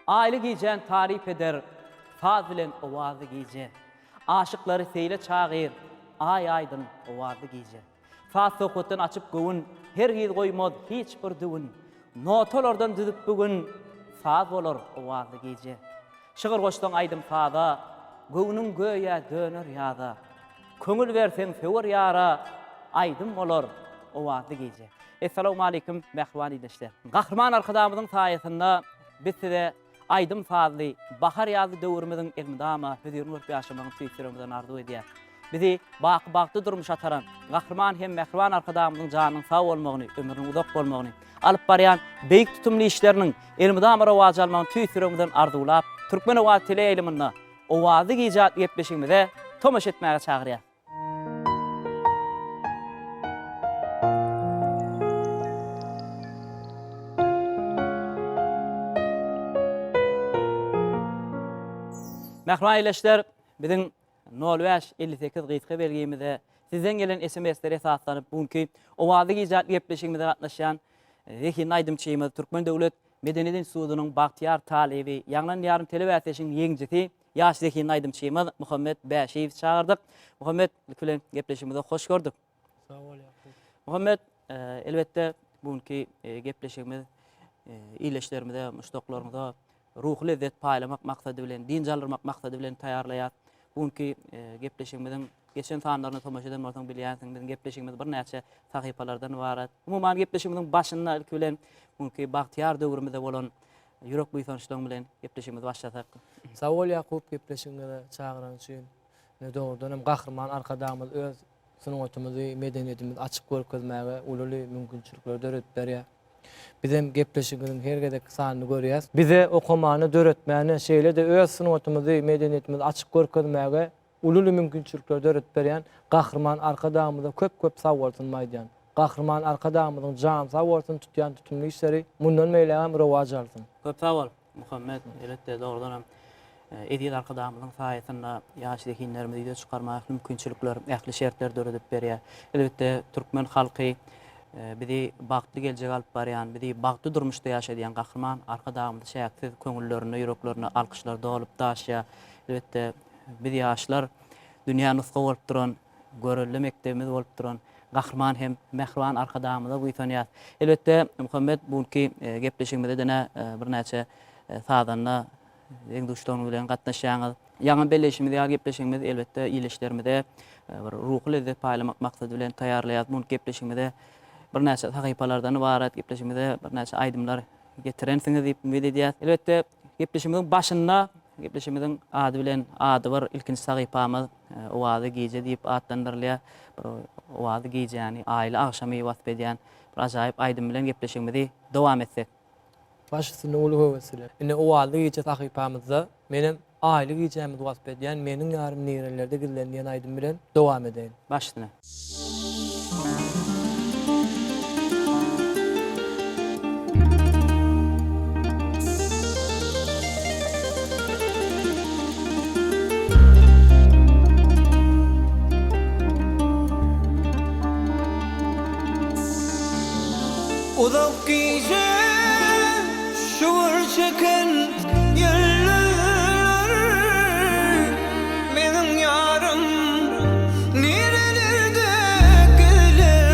Aile giyeceğin tarif eder, faz bilen ovazı giyece. Aşıkları seyle çağır, ay aydın ovazı giyece. Faz sokutun açıp gövün, her giz koymaz hiç bir düvün. Notalardan düdüp bugün, faz olur ovazı giyece. Şıgır koştan aydın faza, gövünün göğe döner yada. Köngül versen sever yara, aydın olur ovazı giyece. Esselamu aleyküm mehriban idişler. Gahrman arkadamızın sayesinde biz size aydın fazlı, bahar yazı döwrümizin elmidama, hüzürün örtü yaşamağın tüysürümüzden arzu ediyor. Bizi baktı durmuş ataran, gahrman hem mehriban arkadamızın canının sağ olmağını, ömrünün uzak olmağını, alıp barayan beyik tutumlu işlerinin elmidama ravacı almağın tüysürümüzden arzulap, Türkmen Ovazı tele eliminde ovazı giyecek yetbeşimize tomaş etmeye çağırıyor. Mehriban eyleşler, bizim 05-58 gıytı belgeyimizde sizden gelen SMS'lere esaslanıp bugünkü ovazı giyecek yetbeşimize katlaşan Zekin Aydımçıyımız Türkmen Devlet Medeniyet Enstitüsü'nün Bahtiyar talebi, Yanlan Yarım Televizyonun yeğencisi yaş Zekin Aydımçıyımız Muhammed Beşiyev çağırdık. Muhammed külen gepleşimize hoş gördük. Sağ ol Yakup. Muhammed, elbette bugünkü gepleşimiz iyileşlerimizde, müştaklarımızda ruh lezzet paylamak maksadı bilen, din jalırmak maksadı bilen tayarlayat. Bugünkü gepleşimizin geçen sahanlarını tomaşadan ortadan bilýänsiň, bizim gepleşigimiz bir näçe sahypalardan ibaret. Umuman gepleşigimizin başynda ilk bilen bugünkü Bahtiyar döwrümizde bolan ýürek buýsançlygyň bilen gepleşigimizi başlasak. Sağ ol Yakup, gepleşiňe çağıran üçin. Ne doğrudan hem gahrman arkadamyz öz sunumymy, medeniýetimizi açyk görkezmäge uly mümkinçilikler döret berýär. Bizim gepleşigimiň her gedek sanyny görýäs. Bize okumany, döretmäni şeýle de öz sunumymy, medeniýetimizi açyk görkezmäge uly mümkinçilikler döret berýän gahrman arkadamyza köp sag bolsunmaýdan. Gahrman arkadamyzyň jan sag bolsun tutýan tutumly işleri mundan meýle rowaj alsyn. Köp sag bol Muhammed, elbette doğrudan hem edýät arkadamyzyň saýasynda ýaşy dekinlerimizi çykarmak mümkinçilikler, ähli şertler döredip berýär. Elbette türkmen halky bizi bagtly geljek alyp barýan, bizi bagtly durmuşda ýaşadýan gahrman arkadamyzy şäksiz köňüllerini, ýüreklerini alkyşlar dolup daşýar. Elbette biz ýaşlar dünýä nusga bolup duran, görelli mektebimiz bolup duran gahrman hem mehriban arkadamyza buýsanýar. Elbette Muhammed bugünkü gepleşigimizde dene bir näçe sadanna eň duşdan bilen gatnaşýaňyz. Ýaňy belleşigimiz ýa gepleşigimiz elbette iýleşlerimizde bir ruhly lezzet paýlamak maksady bilen taýýarlaýar. Bu gepleşigimizde bir näçe sahypalardan ibaret gepleşigimizde bir näçe aýdymlar getirensiňiz diýip ümid edýär. Elbette gepleşigimiziň başynda gepleşigimiziň ady bilen ady bar ilkinji sahypamyz ovazı giyece diýip atlandyrylýar. Ovazı giyece ýani aýly agşamy wasp edýän bir ajaýyp aýdym bilen gepleşigimizi dowam etsek. Başysyny uly höwesler. Ine ovazı giyece sahypamyzda menim aýly giyejämiz wasp edýän meniň ýarym nerelerde gizlenýän aýdym bilen dowam edeýin. Başysyny. Uzak gece şuur çeken yerler benim yarım nerelerde gelir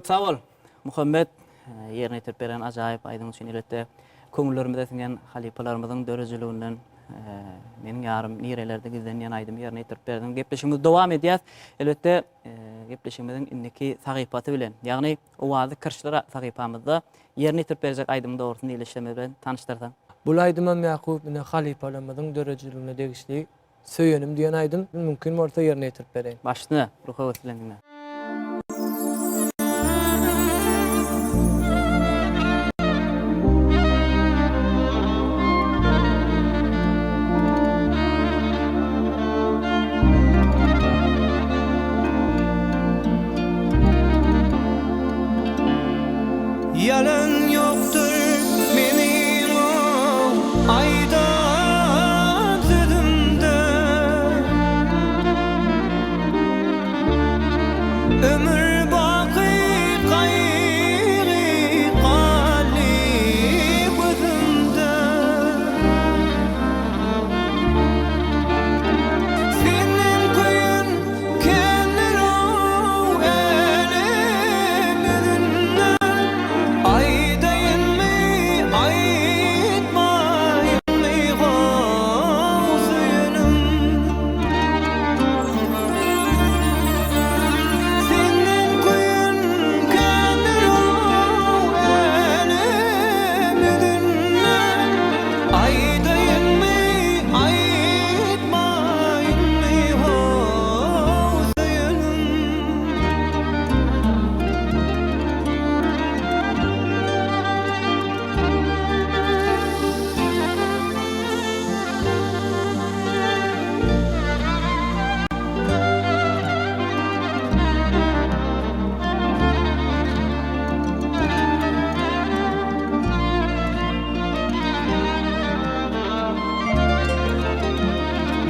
Köp sağ ol. Muhammed yerine yetirip beren ajaýyp aýdyň üçin elbetde köňüllerimizde singen halipalarymyzyň dörejiliginden meniň ýarym nirelerde gizlenýän aýdym yerine yetirip berdim. Gepleşigimiz dowam edýär. Elbetde gepleşigimiziň indiki sahypaty bilen, ýagny owazy kirşlara sahypamyzda yerine yetirip berjek aýdym dogrusyny ýeşleme bilen tanıştyrsaň. Bu aýdymam ýakup mine halipalarymyzyň dörejiligine degişli söýenim diýen aýdym mümkin bolsa ýerine ýetirip bereýin. Başlyny ruha ötülendiňe. Yalan yoktur benim o aydan sözümde. Ömür baki gayrı kalip özümde. Senin köyün kendir o elimizinde. Aydayın mı aytmayın mı suyunum. Senin köyün kendir o elimizinde. Aydayın mı aytmayın mı suyunum.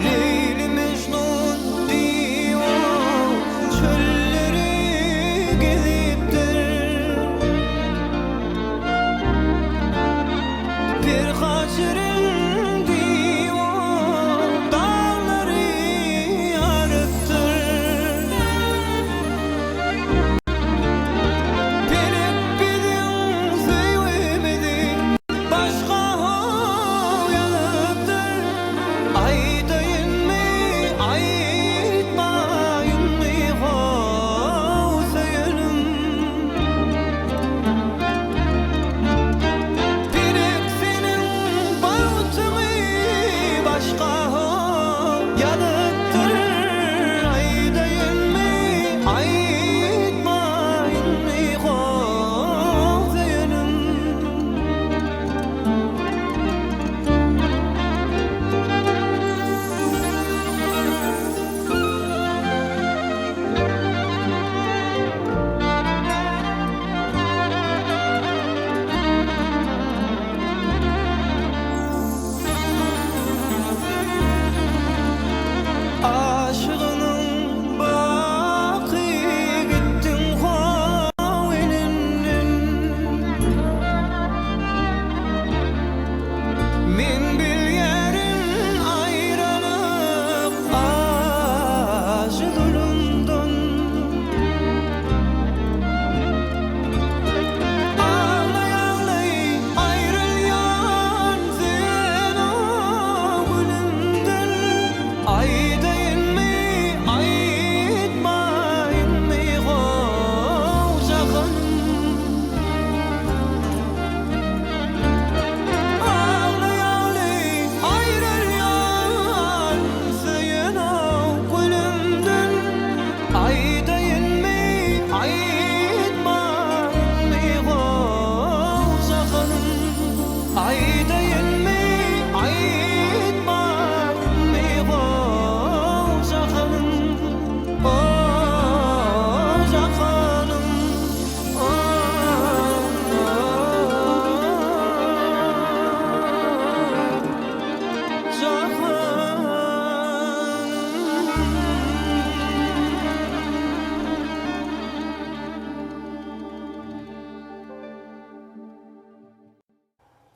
Leyli Mecnun diyor, çölleri geziptir. Bir haşerin diyor, dağları yarıptır. Pelek bizim sevmedi, başka yanıptır. Aydayın mı aytmayın mı suyunum. Pelek senin bağıtını başka yanıptır. Aydayın mı aytmayın mı suyunum. Aşığının baki gittin havlinin. Min bilyerin ayrılık aşığından. Ağlay ağlay ayrılyan sen o gülümden. Aydayın mı aytmayın mı uşağım. Ağlay ağlay ayrılyan sen o gülümden. Aydayın mı aytmayın mı uşağım. Aydayın mı aytmayın mı uşağım.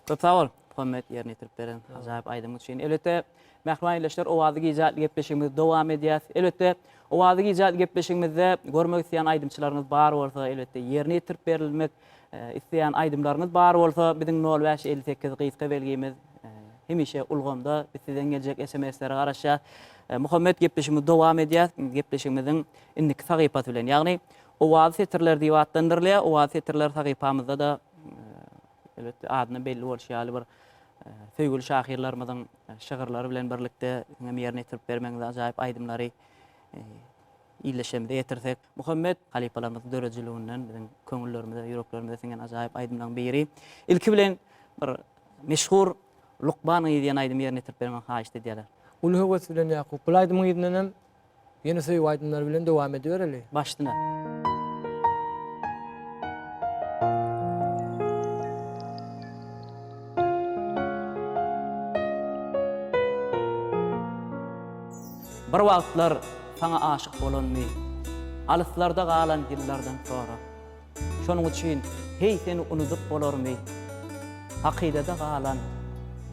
Köp sağ ol. Muhammed ýerine ýetirip beren ajaýyp aýdym üçin. Elbetde mährum ýeşler owazygy ijadly gepleşigimiz dowam edýär. Elbetde owazygy ijadly gepleşigimizde görmek isleýän aýdymçylarymyz bar bolsa, elbetde ýerine ýetirip berilmek isleýän aýdymlarymyz bar bolsa, biziň 0558 gysga belgimiz hemişe ulgamda bizden geljek SMS-lere garaşa Muhammed gepleşigimiz dowam edýär. Gepleşigimiziň indiki sahypasy bilen, ýagny owazy setirler diýip atlandyrylýar. Owazy setirler sahypamyzda da elbetde adyny belli bolýar bir söýgüli şahirlarymyzyň şagyrlary bilen birlikde ýerine ýetirip bermeňiz ajaýyp aýdymlary ýyleşemde ýetirsek. Muhammed halipalarymyz dörejiliginden biziň köňüllerimizde, ýüreklerimizde singen ajaýyp aýdymlaryň biri. Ilki bilen bir meşhur Luqman diýen aýdym ýerine ýetirip bermeň haýyş edýärler. Ulu höwes bilen ýakup. Bu aýdymyň ýerinem ýene söýüp aýdymlar bilen dowam edýärler. Başdyna. Bir wagtlar sana aşyk bolanmy, alyslarda galan ýyllardan sonra. Şonuň üçin hey seni unutup bolarmy, hakydada galan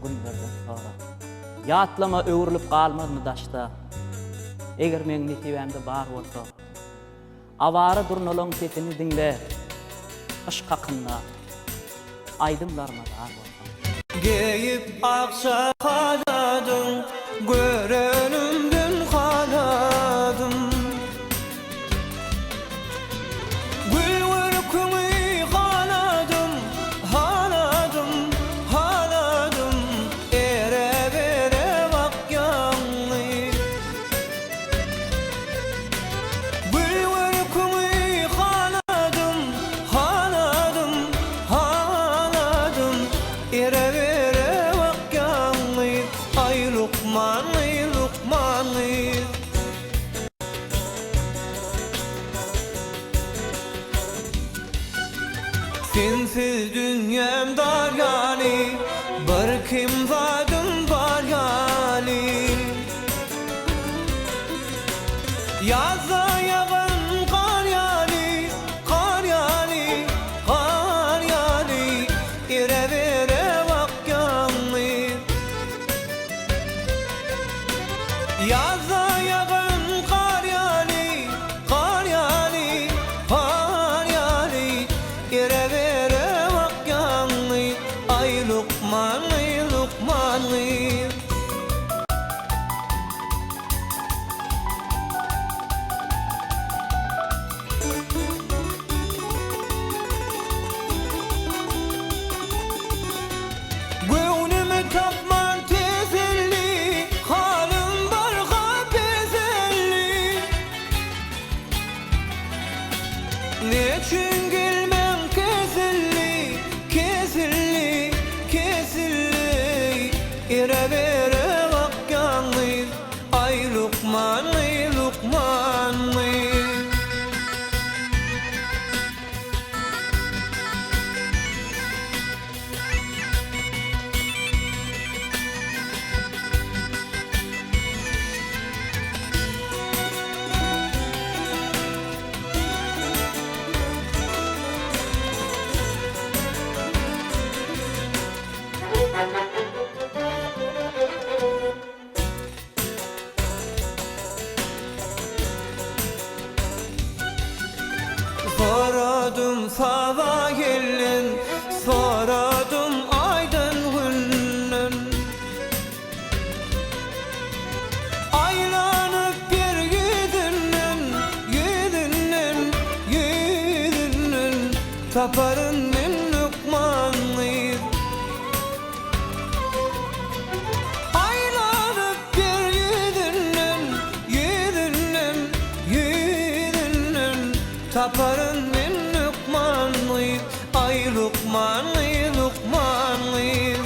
günlerden sonra. Ýatlama öwrülip galmadymy daşda, eger meň nesibämde bar bolsa. Awara durnalaň sesini dinle, yş kakynda, aýdymlaryma dar bolsa. Geyip akşa kaladım, görenümdün kaladım. Gül vurkumi haladım, haladım, haladım. Ere vere vakyanlı. Gül vurkumi haladım, haladım, haladım. Ere vere vakyanlı. Ay Luqman, ay Luqman. Sensiz dünyam dar yani, bir kim vadım var yani. Yazda yağan kar yani, kar yani, kar yani. Ere vere vakyanlı. Yazda yağan kar yani, kar yani, kar yani. Ere vere vakyanlı. Ay Luqman, ay Luqman. Göwnüme tapman teselli, halim barga bezelli. Neçün gelmem kesilli, kesilli, kesilli. Ere vere vakyanlı. Ay Luqman, ay Luqman. Soradım sabah gelin, soradım aydın günnün. Aylanıp bir yüzünün, yüzünün, yüzünün. Taparın min Luqmanlıyız. Aylanıp bir yüzünün, yüzünün, yüzünün. Taparın min Luqmanlıyız. Ay Luqman, ay Luqmanlıyız.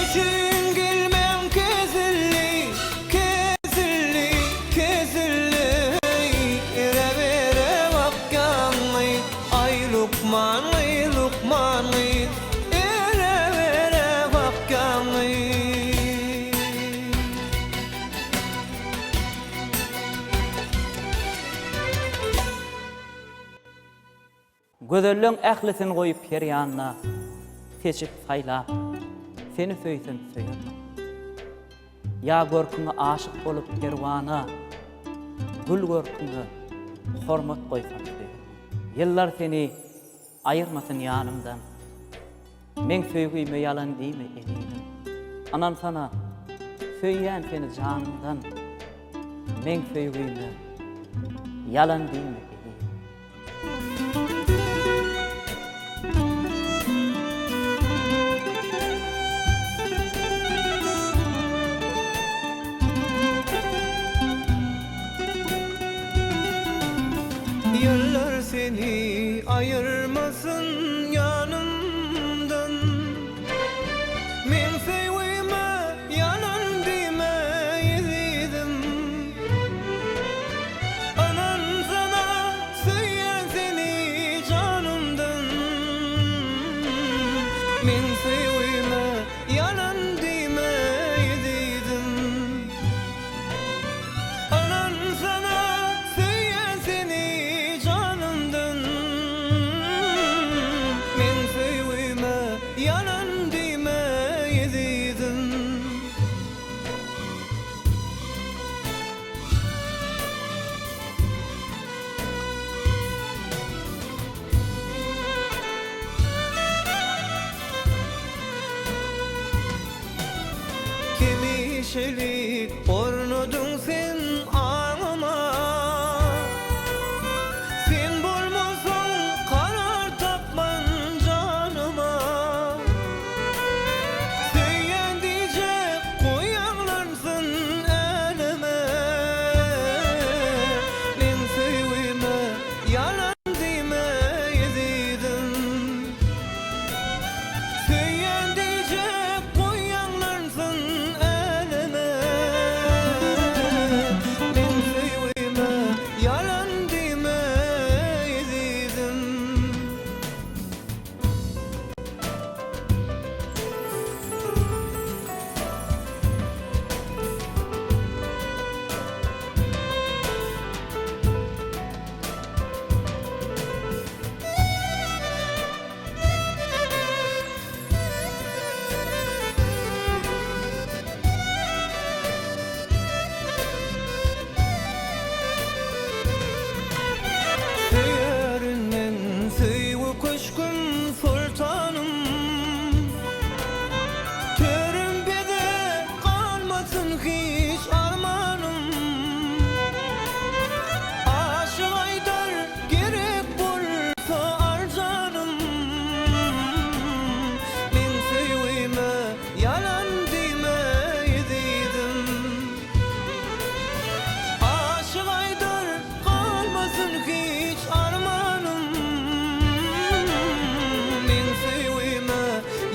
Geçin gelmem kezilli, kezilli, kezilli. Ere vere vakkanlı, ay lukmanlı, lukmanlı. Ere vere vakkanlı. Gözelliň ählisini goýup her ýanyna seçip saýla, seni söýsem söýür. Ya görküňe aşyk bolup perwana, gül görküňe hormat goýsam söýür. Ýyllar seni aýyrmasyn ýanymdan, men söýgüýme ýalan diýme eliňden. Anan sana söýýän seni janymdan, men söýgüýme ýalan diýme eliňden. Yıllar seni ayırmasın yanımdan. Men sevime yanan demeydim. Anan sana söyleyen seni canımdan. Men sevime yanan demeydim. Anan sana söyleyen seni canımdan. Men sevime yalan demeydim. Kemişelik ornudun sen ağıma. Sen bolmasan karar tapman canıma. Söyleyen diyecek koyanlarsın elime. Men sevime yalan demeydim. Söyleyen diyecek koyanlarsın elime. Men sevime yalan demeydim. Söylerin söýgü köşküm sultanım. Törümbede kalmasın hiç armanım. Aşık aydar gerek bolsa arcanım. Men sevime yalan demeydim. Aşık aydar kalmasın hiç armanım. Men sevime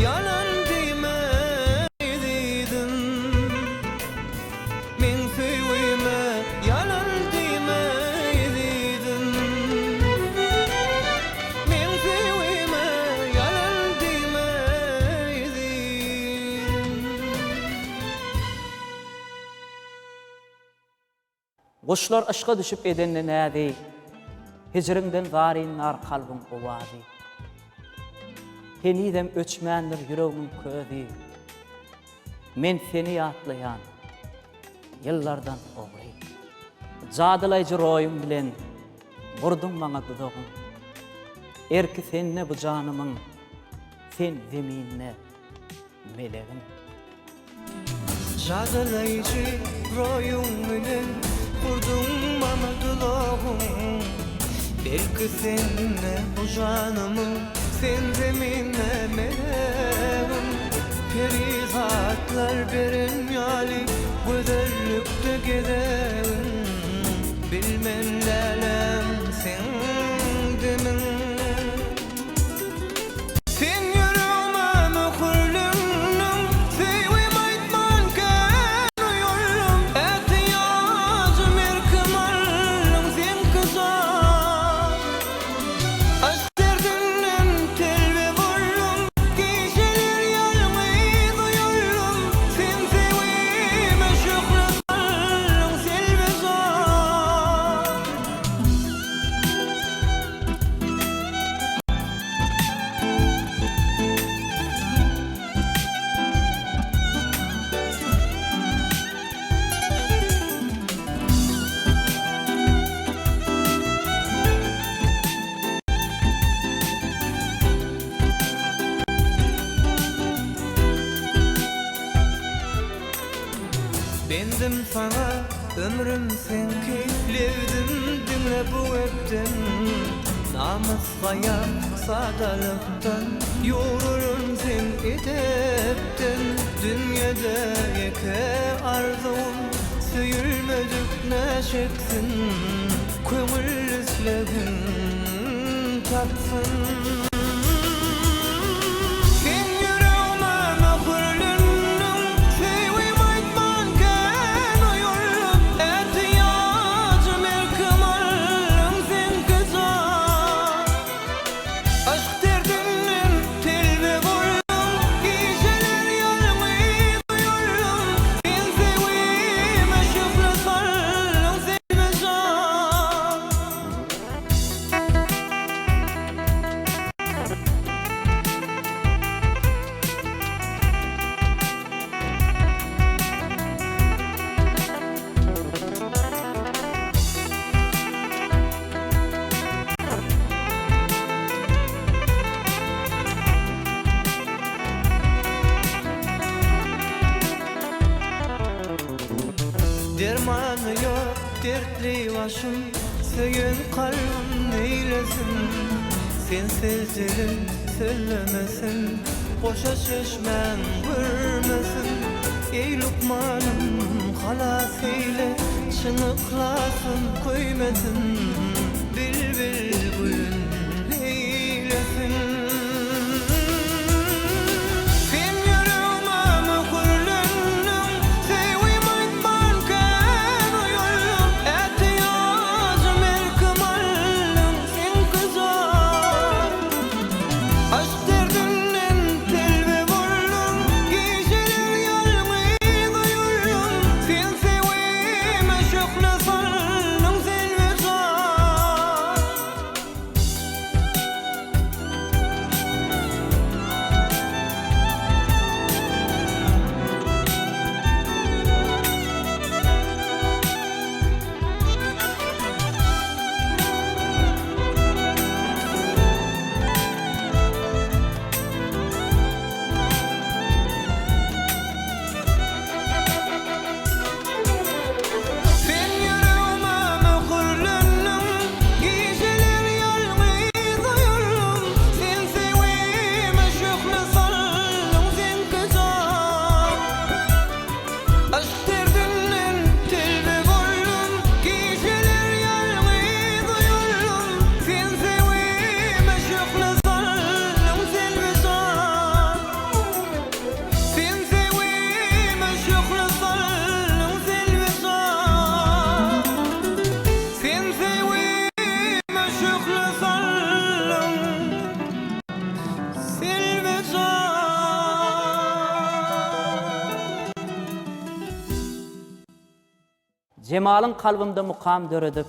yalan demeydim. Men sevime yalan demeydim. Men sevime yalan demeydim. Kuşlar aşka düşüp edenle nädi? Hicrinden zarinlar kalbim ovadi. Henidem öçmändir yüreğimin közi. Men seni ýatlayan yıllardan ogry. Jadylaýjy roýum bilen vurdum maňa dudagym. Erki senne bu janymyň, sen zeminne melegim. Jadylaýjy roýum bilen vurdum maňa dudagym. Belki senne bu janymyň, sen zeminne melegim. Perizatlar beren ýaly gözellikde gezegim. Bilmem lälem sen demin. Sen yüreğime mühürlündün, Bendim sana ömrüm sen keyiflevdim dinle bu evden namusgaya sadalıktan yorurum sen edepten dünyada yeke arzum söyülmedik ne çeksin köngül islegin tapsın. Dermanı yok dertli başım söyün kalbim neylesin sen sezdirin söylemesin boşa şişmen görmesin ey lukmanım halas eyle çınıklasın koymesin bilbil gülün neylesin. Cemalın kalbimde mukam döredip,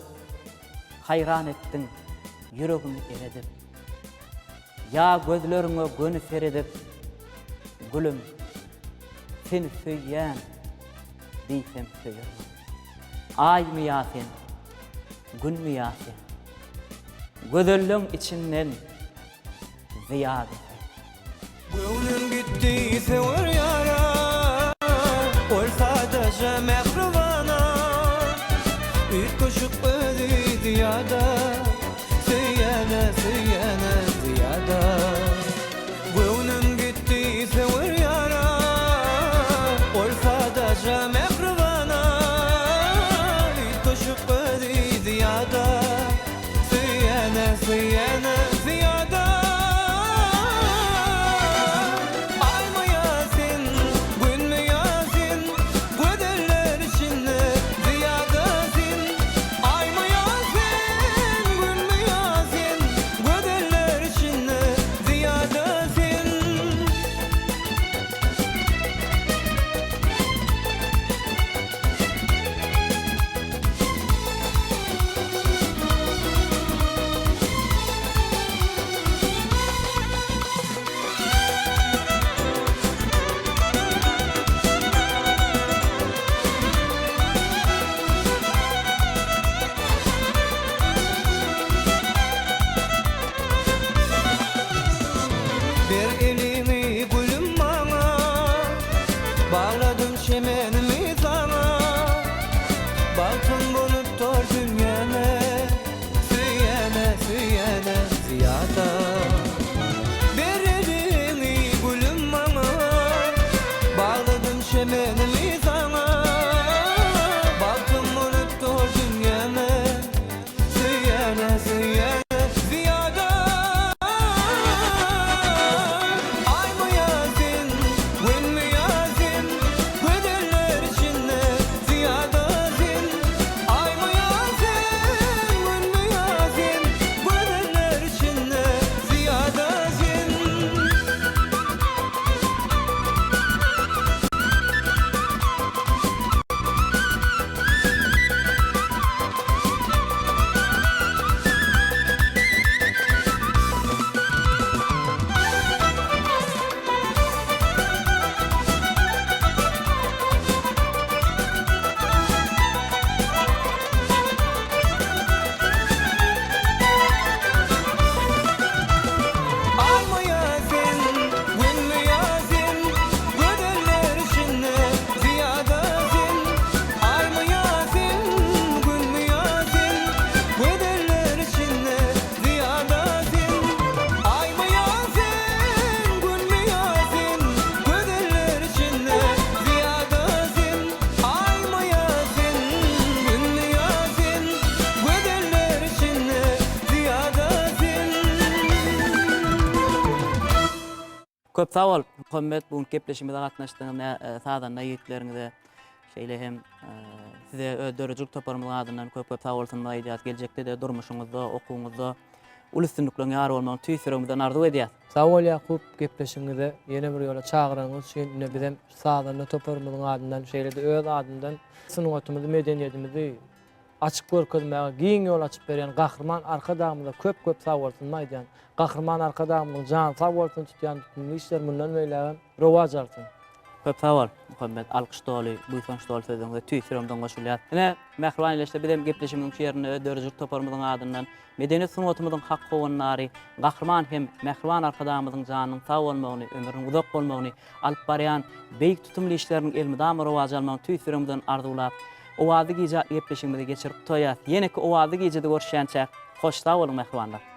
hayran ettin, yüreğimi eredip. Ya gözlerine gönü feredip, gülüm, sen söyyen, diysem söyyen. Ay mı yasen, gün mü yasen, gözellüğün içinden ziyade. Gönlüm gitti sever yara, ol sadece mehrivana. Bir koşuk ödü ziyada, söyyene söyyene ziyada. Gönlüm gitti sever yara, ol sadece mehrivana. Bir koşuk ödü ziyada, söyyene söyyene ziyada. çemenimi sana. Baktım unuttu dünyamı, ziyade ziyade ziyade. Ay mı yazın, gün mü yazın, bedeller içinde ziyade zin. Ay mı yazın, gün mü yazın, bedeller içinde ziyade zin. Ay mı yazın, gün mü yazın, bedeller içinde ziyade zin. Ay mı yazın, gün mü yazın, bedeller içinde ziyade zin. Ay mı yazın, gün mü yazın, bedeller içinde ziyade zin. Ay mı yazın, gün mü yazın, bedeller içinde ziyade zin. Köp sağ ol Muhammed, bu gepleşimizde gatnaşdygyňyza sadan näýetleriniňde şeýle hem size ödörüjük toparmyň adyndan köp sağ bolsun diýýär. Geljekde de durmuşyňyzda, okuwyňyzda ul üstünliklerine ýar bolmagyny tüýsüregimizden arzu edýär. Sağ ol Yakup, gepleşiňizde ýene bir ýola çağıraňyz üçin ine bizem sadan toparmyň adyndan şeýle de öz adyndan sunugatymyzy, medeniýetimizi açyk görkezmäge giň ýol açyp berýän gahrman arka dagymyza köp sağ bolsun maýdan. Gahrman arka dagymyň jany sağ bolsun tutýan bütün işler mundan beýle rowaj alsyn. Köp sağ ol Muhammed, alkyş doly, buýsanç doly sözüňizde tüýsüregimden goşulýar. Ine mehriban ýeşde bizem gepleşimiň şu ýerine ödörüjük toparmyň adyndan medeniýet sungatymyzyň hak gowanlary, gahrman hem mehriban arka dagymyzyň janynyň sağ bolmagyny, ömrüniň uzak bolmagyny alyp barýan beýik tutumly işleriniň elmydam rowaj almagyny tüýsüregimden arzulap, owazy gije gepleşimizi geçirip toýýar. Ýene-ki owazy gijede görüşýänçä hoş sağ bolun mehribanlar.